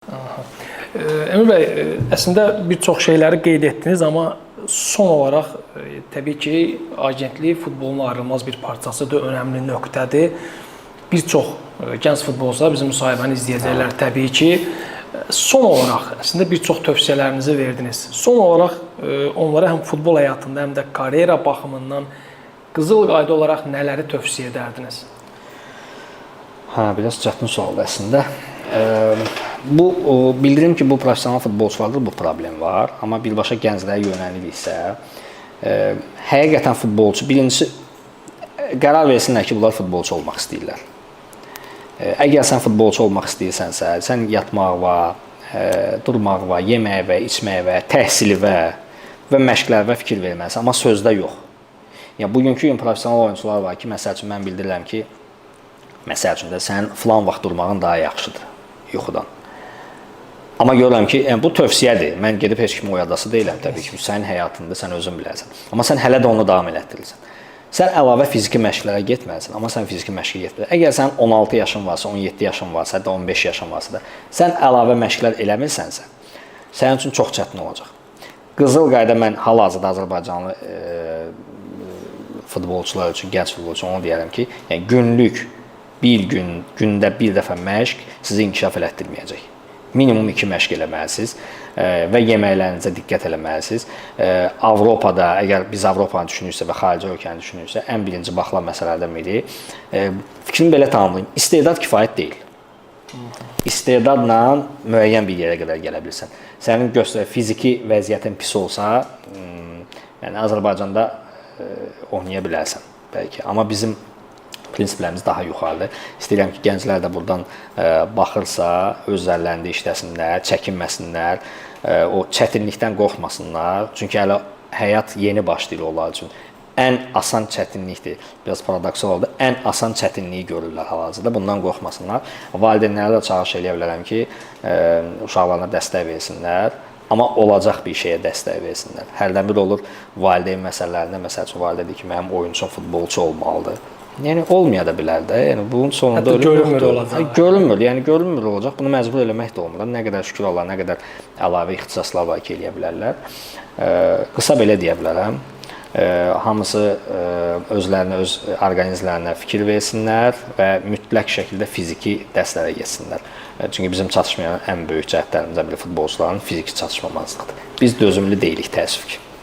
Əmir bəy, əslində bir çox şeyləri qeyd etdiniz, amma son olaraq təbii ki, agentlik futbolun ayrılmaz bir parçasıdır, önəmli nöqtədir. Bir çox gənc futbolçular bizim müsahibəni izləyəcəklər təbii ki. Son olaraq əslində bir çox tövsiyələrinizi verdiniz. Son olaraq onlara həm futbol həyatında, həm də karyera baxımından qızıl qayda olaraq nələri tövsiyə edərdiniz? Biraz çətin sualdır əslində. Bildirim ki, bu professional futbolçularda bu problem var. Amma birbaşa gənclərə yönəliriksə, həqiqətən futbolçu, birincisi, qərar versinlər ki, bunlar futbolçu olmaq istəyirlər. Əgər sən futbolçu olmaq istəyirsənsə, sən yatmağa, durmağa, yeməyə, içməyə, təhsilə və məşqlərə fikir verməlisən, amma sözdə yox. Yəni, bugünkü gün professional oyuncular var ki, məsəl üçün mən bildirirəm ki, məsəl üçün də sənin filan vaxt durmağın daha yaxşıdır yuxudan. Amma görürəm ki, bu tövsiyədir. Mən gedib heç kimi oyadası deyiləm təbii ki, sənin həyatında sən özün bilərsən. Amma sən hələ də onu davam elətdirirsən. Sən əlavə fiziki məşqlərə getməlisən, amma sən fiziki məşqə getmirsən. Əgər sənin 16 yaşın varsa, 17 yaşın varsa, hətta 15 yaşın varsa da, sən əlavə məşqlər eləmirsənsə, sənin üçün çox çətin olacaq. Qızıl qayda mən hal-hazırda Azərbaycanlı futbolçular üçün, gənc futbolçular onu deyərəm ki, yəni günlük gündə bir dəfə məşq sizi inkişaf elətdirməyəcək. Minimum 2 məşq eləməlisiniz və yeməklərinizə diqqət eləməlisiniz. Avropada, əgər biz Avropanı düşünürsə və xarici ölkəni düşünürsə, ən birinci baxılan məsələlərdən biri, fikrimi belə tamamlayım, istedad kifayət deyil. İstedadla müəyyən bir yerə qədər gələ bilirsən. Sənin fiziki vəziyyətin pis olsa, yəni Azərbaycanda oynaya bilərsən bəlkə. Amma bizim prinsiplərimiz daha yuxarıdır. İstəyirəm ki, gənclər də buradan baxırsa, özlərində işləsinlər, çəkinməsinlər, o çətinlikdən qorxmasınlar. Çünki hələ həyat yeni başlayır onlar üçün. Ən asan çətinlikdir. Biraz paradoksal oldu. Ən asan çətinliyi görürlər hal-hazırda. Bundan qorxmasınlar. Valideynlərə də çağırış eləyə bilərəm ki, uşaqlarına dəstək versinlər. Amma olacaq bir şeyə dəstək versinlər. Hərdən bir olur valideyn məsələlərində, məsəl üçün valideyn deyir ki, mənim oyunçum futbolçu olmalıdır. Yəni olmaya da bilər də. Yəni bunun sonunda görünmür olacaq. Görünmür olacaq. Bunu məcbur eləmək də olmur. Nə qədər şükür Allah, nə qədər əlavə ixtisaslar var ki, eləyə bilərlər. Qısa belə deyə bilərəm. Hamısı özlərinə, öz orqanizmlərinə fikir versinlər və mütləq şəkildə fiziki dərslərə getsinlər. Çünki bizim çatışmayan ən böyük cəhətlərimizdən biri futbolçuların fiziki çatışmamazlıqdır. Biz dözümlü deyilik təəssüf ki.